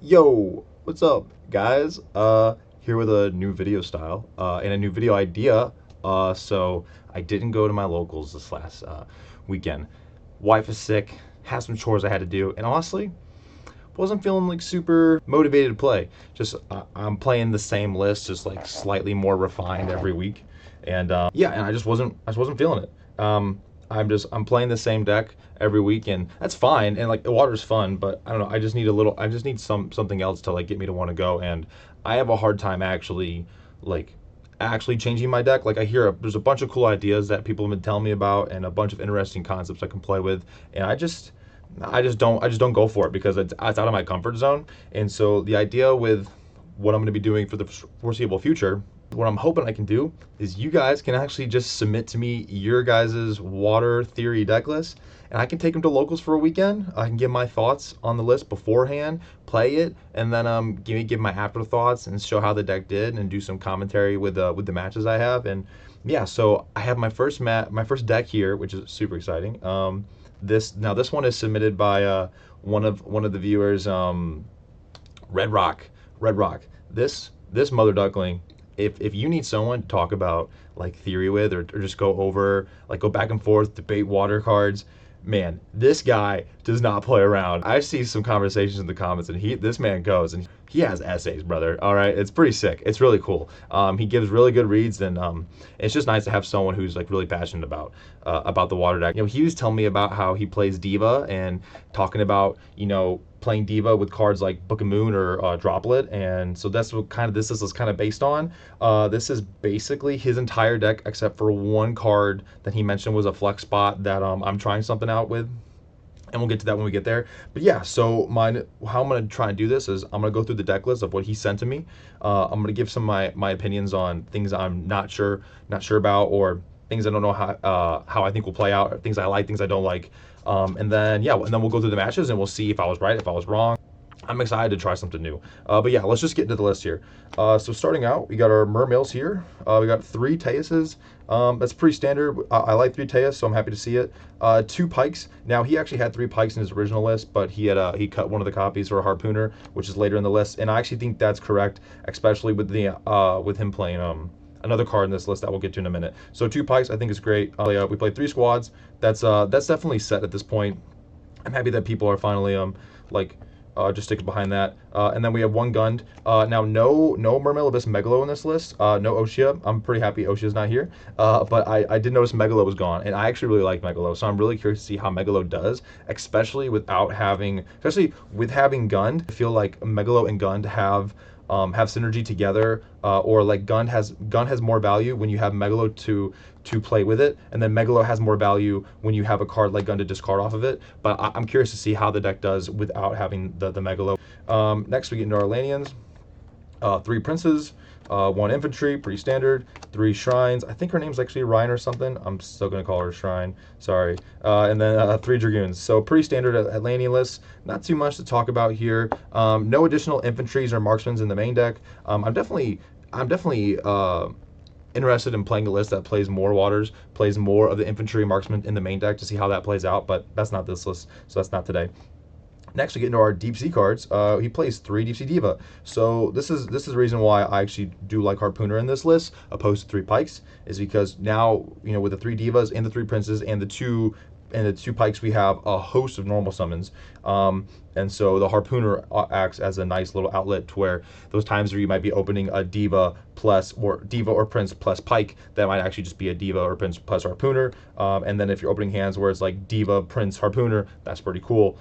Yo, what's up, guys? Here with a new video style and a new video idea. So I didn't go to my locals this last weekend. Wife is sick, had some chores I had to do, and honestly, wasn't feeling like super motivated to play. Just I'm playing the same list, just like slightly more refined every week, and yeah, and I just wasn't feeling it. I'm playing the same deck every week, and that's fine. And like the water's fun, but I don't know. I just need something else to like get me to want to go. And I have a hard time like actually changing my deck. Like there's a bunch of cool ideas that people have been telling me about, and a bunch of interesting concepts I can play with, and I just don't go for it because it's out of my comfort zone. And so the idea with what I'm going to be doing for the foreseeable future, what I'm hoping I can do is you guys can actually just submit to me your guys's water theory deck list, and I can take them to locals for a weekend. I can give my thoughts on the list beforehand, play it, and then give my afterthoughts and show how the deck did, and do some commentary with the matches I have. And yeah, so I have my first deck here, which is super exciting. This one is submitted by one of the viewers, RedRock. RedRock. This mother duckling. If you need someone to talk about like theory with, or just go over, like, go back and forth, debate water cards, man, this guy does not play around. I see some conversations in the comments, and this man goes, and he has essays, brother. All right, it's pretty sick. It's really cool. He gives really good reads, and it's just nice to have someone who's like really passionate about the water deck. He was telling me about how he plays Diva, and talking about playing Diva with cards like Book of Moon or Droplet, and so that's what kind of this is kind of based on. This is basically his entire deck except for one card that he mentioned was a flex spot that I'm trying something out with, and we'll get to that when we get there. But yeah, so how I'm gonna try and do this is I'm gonna go through the deck list of what he sent to me. I'm gonna give some of my opinions on things I'm not sure about, or things I don't know how I think will play out, or things I like, things I don't like. And then yeah, and then we'll go through the matches, and we'll see if I was right, if I was wrong. I'm excited to try something new. But yeah, let's just get into the list here. So starting out, we got our Mermails here. We got 3 Teuses. That's pretty standard. I like 3 Teus, so I'm happy to see it. 2 Pikes. Now, he actually had 3 Pikes in his original list, but he cut one of the copies for a Harpooner, which is later in the list. And I actually think that's correct, especially with him playing another card in this list that we'll get to in a minute. So 2 Pikes, I think, is great. We played 3 squads. That's definitely set at this point. I'm happy that people are finally like just sticking behind that. And then we have 1 Gund. Now, no Mermail Abyss Megalo in this list. No Oshia. I'm pretty happy Oshia's not here. But I did notice Megalo was gone, and I actually really like Megalo. So I'm really curious to see how Megalo does, especially with having Gund. I feel like Megalo and Gund have synergy together, or like Gun has more value when you have Megalo to play with it, and then Megalo has more value when you have a card like Gun to discard off of it. But I'm curious to see how the deck does without having the Megalo. Next we get into our Atlanteans. 3 Princes, 1 Infantry, pretty standard. 3 Shrines. I think her name's actually Ryan or something. I'm still gonna call her Shrine. Sorry. And then 3 Dragoons. So pretty standard Atlantean list. Not too much to talk about here. No additional infantries or marksmans in the main deck. I'm definitely interested in playing a list that plays more waters, plays more of the infantry marksman in the main deck, to see how that plays out. But that's not this list, so that's not today. Next, we get into our deep sea cards. He plays 3 Deep Sea Diva. So this is the reason why I actually do like Harpooner in this list, opposed to 3 Pikes, is because now, with the 3 Divas and the 3 Princes and the 2 Pikes, we have a host of normal summons. And so the Harpooner acts as a nice little outlet to where those times where you might be opening a Diva or Prince plus Pike, that might actually just be a Diva or Prince plus Harpooner. And then if you're opening hands where it's like Diva, Prince, Harpooner, that's pretty cool.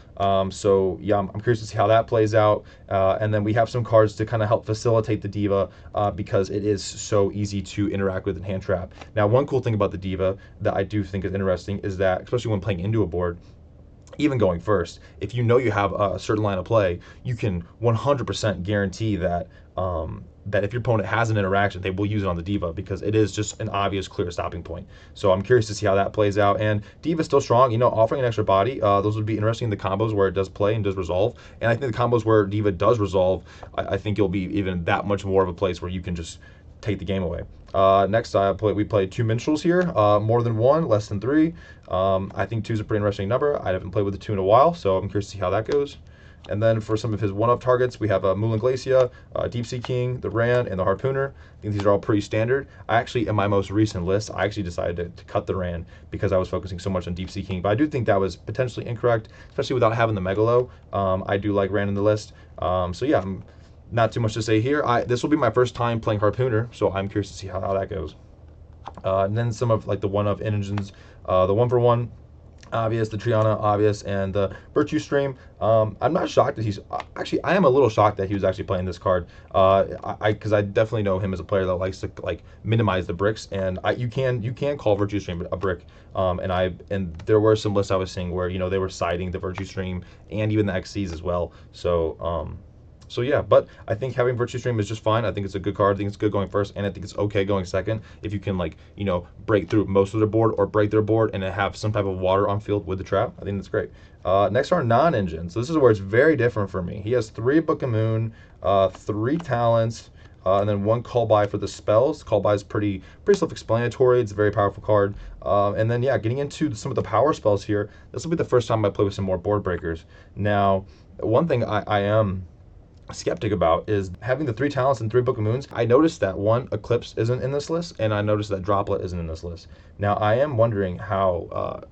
So yeah, I'm curious to see how that plays out. And then we have some cards to kind of help facilitate the Diva, because it is so easy to interact with and hand trap. Now, one cool thing about the Diva that I do think is interesting is that, especially when playing into a board, even going first, if you have a certain line of play, you can 100% guarantee that that if your opponent has an interaction, they will use it on the Diva, because it is just an obvious, clear stopping point. So I'm curious to see how that plays out. And Diva's still strong, offering an extra body. Those would be interesting in the combos where it does play and does resolve. And I think the combos where Diva does resolve, I think you'll be even that much more of a place where you can just take the game away. Next, we played 2 Minstrels here. More than 1, less than 3. I think 2 is a pretty interesting number. I haven't played with the 2 in a while, so I'm curious to see how that goes. And then for some of his one-off targets, we have Moulin Glacia, Deep Sea King, the Ran, and the Harpooner. I think these are all pretty standard. I actually, in my most recent list, I actually decided to cut the Ran because I was focusing so much on Deep Sea King. But I do think that was potentially incorrect, especially without having the Megalo. I do like Ran in the list. So yeah, not too much to say here. This will be my first time playing Harpooner, so I'm curious to see how that goes. And then some of like the one-off engines, the one-for-one, obvious, the Triana, obvious, and the Virtue Stream. I'm not shocked that he's actually. I am a little shocked that he was actually playing this card. Because I definitely know him as a player that likes to like minimize the bricks, and you can call Virtue Stream a brick. And there were some lists I was seeing where they were siding the Virtue Stream and even the XCs as well. So yeah, but I think having Virtue Stream is just fine. I think it's a good card. I think it's good going first, and I think it's okay going second if you can like break through most of their board or break their board and have some type of water on field with the trap. I think that's great. Next are non-engine. So this is where it's very different for me. He has 3 Book of Moon, 3 talents, and then 1 call by for the spells. Call by is pretty self-explanatory. It's a very powerful card. And then yeah, getting into some of the power spells here. This will be the first time I play with some more board breakers. Now, one thing I am skeptic about is having the 3 talents and 3 Book of Moons. I noticed that 1 Eclipse isn't in this list, and I noticed that Droplet isn't in this list. Now I am wondering how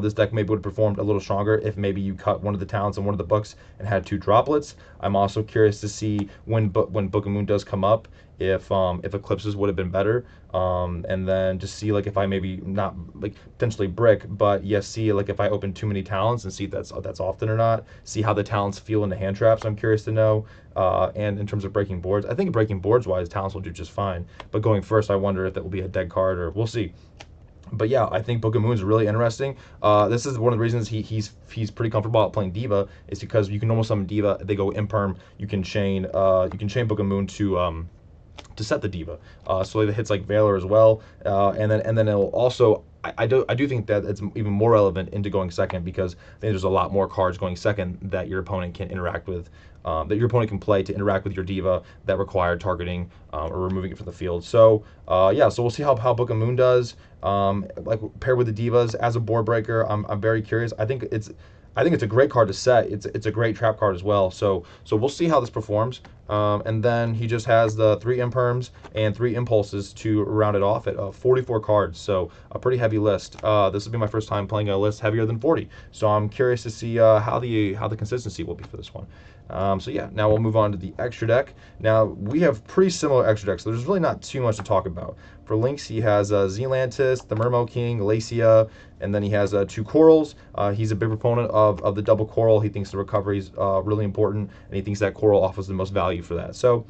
this deck maybe would have performed a little stronger if maybe you cut one of the talents and one of the books and had 2 droplets. I'm also curious to see when Book of Moon does come up, if Eclipses would have been better, and then just see like if I maybe not like potentially brick, but yes, see like if I open too many talents and see if that's often or not. See how the talents feel in the hand traps. I'm curious to know. And in terms of breaking boards, I think breaking boards wise, talents will do just fine. But going first, I wonder if that will be a dead card or we'll see. But yeah, I think Book of Moon is really interesting. This is one of the reasons he's pretty comfortable at playing Diva, is because you can normal summon Diva. They go imperm. You can chain Book of Moon to set the Diva. So it hits like Valor as well. And then it'll also. I do think that it's even more relevant into going second, because I think there's a lot more cards going second that your opponent can interact with, that your opponent can play to interact with your Diva that require targeting or removing it from the field. So yeah, so we'll see how Book of Moon does. Like paired with the Divas as a board breaker, I'm very curious. I think it's a great card to set. It's a great trap card as well. So we'll see how this performs. And then he just has the 3 imperms and 3 impulses to round it off at 44 cards. So a pretty heavy list. This will be my first time playing a list heavier than 40. So I'm curious to see how the consistency will be for this one. So yeah, now we'll move on to the extra deck. Now we have pretty similar extra decks, so there's really not too much to talk about. For links, he has Zealantis, the Mermail King, Glacia, and then he has 2 corals. He's a big proponent of the double coral. He thinks the recovery is really important, and he thinks that coral offers the most value for that. So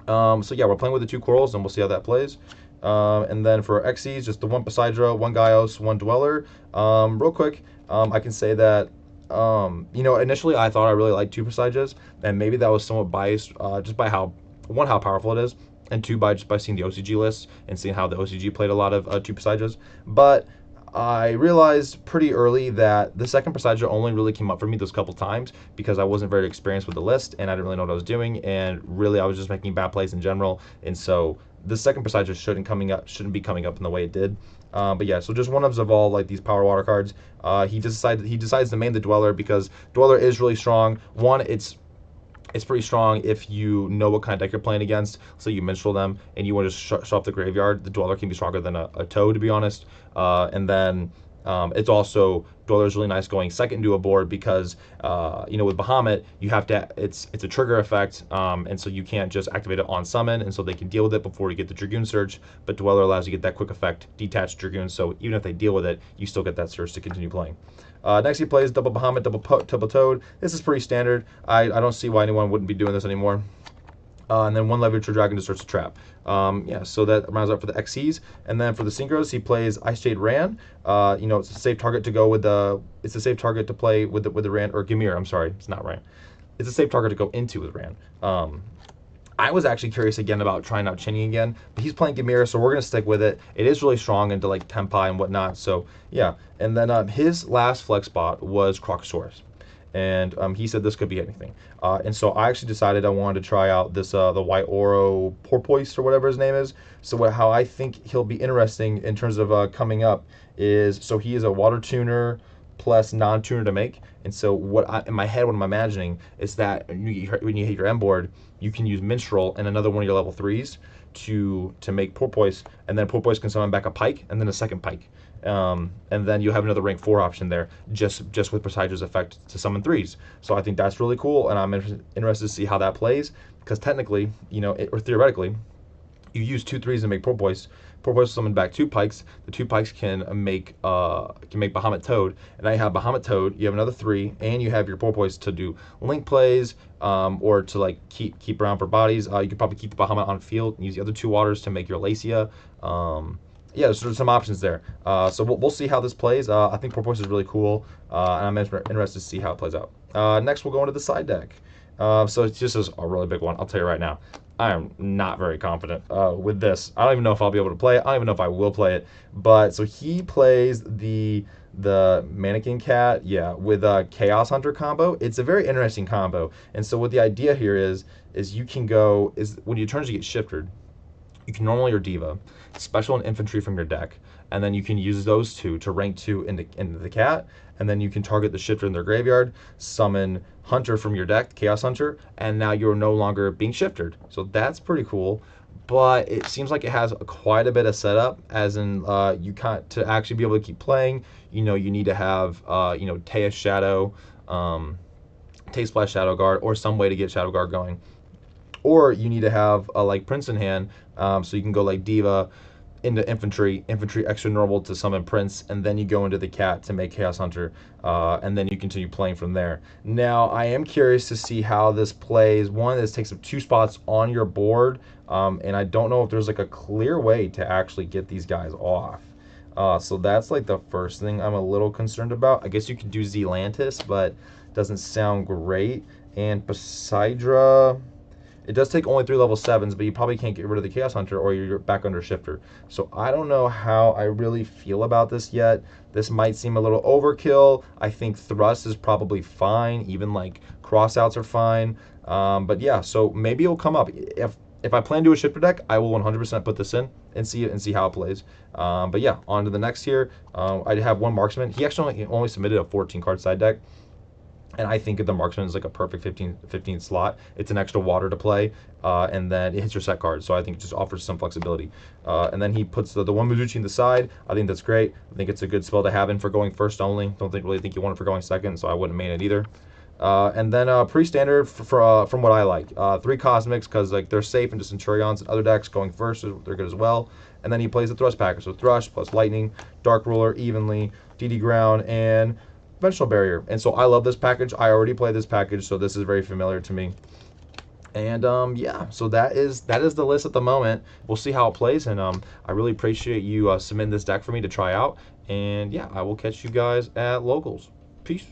yeah, we're playing with the 2 corals, and we'll see how that plays. And then for XCs, just the 1 Poseidra, 1 Gaios, 1 Dweller. Real quick, I can say that initially I thought I really liked 2 Poseidras, and maybe that was somewhat biased just by how powerful it is, and 2 by seeing the OCG list and seeing how the OCG played a lot of 2 Poseidras. But I realized pretty early that the second Poseidra only really came up for me those couple times because I wasn't very experienced with the list and I didn't really know what I was doing, and really I was just making bad plays in general, and so the second Poseidra shouldn't be coming up in the way it did. But yeah, so just one of all like these power water cards. He decides to main the Dweller because Dweller is really strong. One, it's pretty strong if you know what kind of deck you're playing against. So you minstrel them and you want to shut off the graveyard. The Dweller can be stronger than a Toad, to be honest. And then it's also, Dweller is really nice going second into a board because with Bahamut you have to, it's a trigger effect, and so you can't just activate it on summon, and so they can deal with it before you get the Dragoon Surge. But Dweller allows you to get that quick effect, detached Dragoon, so even if they deal with it, you still get that Surge to continue playing. Next he plays double Bahamut, double Toad. This is pretty standard. I don't see why anyone wouldn't be doing this anymore. And then 1 Leviature Dragon to search the trap. Yeah, so that rounds up for the XCs. And then for the Synchros, he plays Ice Jade Ran. It's a safe target to go with the. It's a safe target to play with the Ran, or Gamir. I'm sorry, it's not Ran. It's a safe target to go into with Ran. I was actually curious again about trying out Chinny again, but he's playing Gamir, so we're gonna stick with it. It is really strong into like Tempai and whatnot. So yeah, and then his last flex spot was Crocosaurus. And he said this could be anything. And so I actually decided I wanted to try out this the White Oro Porpoise, or whatever his name is. So how I think he'll be interesting in terms of coming up is, so he is a water tuner, plus non-tuner to make. And so in my head, what I'm imagining is that when you hit your end board, you can use Minstrel and another one of your level 3s to make Porpoise, and then Porpoise can summon back a Pike and then a second Pike. And then you have another rank 4 option there, just with Presidra's effect to summon 3s. So I think that's really cool, and I'm interested to see how that plays, because technically, or theoretically, you use 2 3s to make Porpoise. Porpoise will summon back 2 Pikes. The 2 Pikes can make Bahamut Toad, and now you have Bahamut Toad. You have another 3, and you have your Porpoise to do link plays, or to like keep around for bodies. You could probably keep the Bahamut on field and use the other 2 waters to make your Lacia. Yeah, there's some options there. So we'll see how this plays. I think Porpoise is really cool, and I'm interested to see how it plays out. Next, we'll go into the side deck. So it's just a really big one. I'll tell you right now, I am not very confident with this. I don't even know if I'll be able to play it. I don't even know if I will play it. But so he plays the Mannequin Cat, yeah, with a Chaos Hunter combo. It's a very interesting combo. And so what the idea here is you can go, when your turns you get shifted, you can normally your Diva, Special and Infantry from your deck, and then you can use those 2 to rank 2 into the cat, and then you can target the shifter in their graveyard, summon Hunter from your deck, Chaos Hunter, and now you're no longer being shifted. So that's pretty cool, but it seems like it has quite a bit of setup, as in you can't, to actually be able to keep playing, you need to have Teia Shadow, Tay Splash Shadow Guard, or some way to get Shadow Guard going. Or you need to have like Prince in hand, so you can go like Diva into Infantry extra normal to summon Prince, and then you go into the cat to make Chaos Hunter, and then you continue playing from there. Now, I am curious to see how this plays. One, this takes up 2 spots on your board, and I don't know if there's like a clear way to actually get these guys off. So that's like the first thing I'm a little concerned about. I guess you could do Zelantis, but doesn't sound great. And Poseidra, it does take only 3 level 7s, but you probably can't get rid of the Chaos Hunter, or you're back under Shifter. So I don't know how I really feel about this yet. This might seem a little overkill. I think Thrust is probably fine. Even like Crossouts are fine. But yeah, so maybe it'll come up. If I plan to do a Shifter deck, I will 100% put this in and see how it plays. But yeah, on to the next here. I have 1 Marksman. He actually only submitted a 14-card side deck. And I think the Marksman is like a perfect 15 slot. It's an extra water to play, and then it hits your set card. So I think it just offers some flexibility. And then he puts the one Mizuchi in the side. I think that's great. I think it's a good spell to have in for going first only. Don't really think you want it for going second, so I wouldn't main it either. And then pre-standard from what I like. 3 Cosmics, because like they're safe, and just Centurions and other decks going first, they're good as well. And then he plays the Thrust package. So Thrust plus Lightning, Dark Ruler, Evenly, DD Ground, and Dimensional Barrier. And so I love this package. I already play this package, so this is very familiar to me. And yeah, so that is the list at the moment. We'll see how it plays, and I really appreciate you submitting this deck for me to try out. And yeah, I will catch you guys at locals. Peace.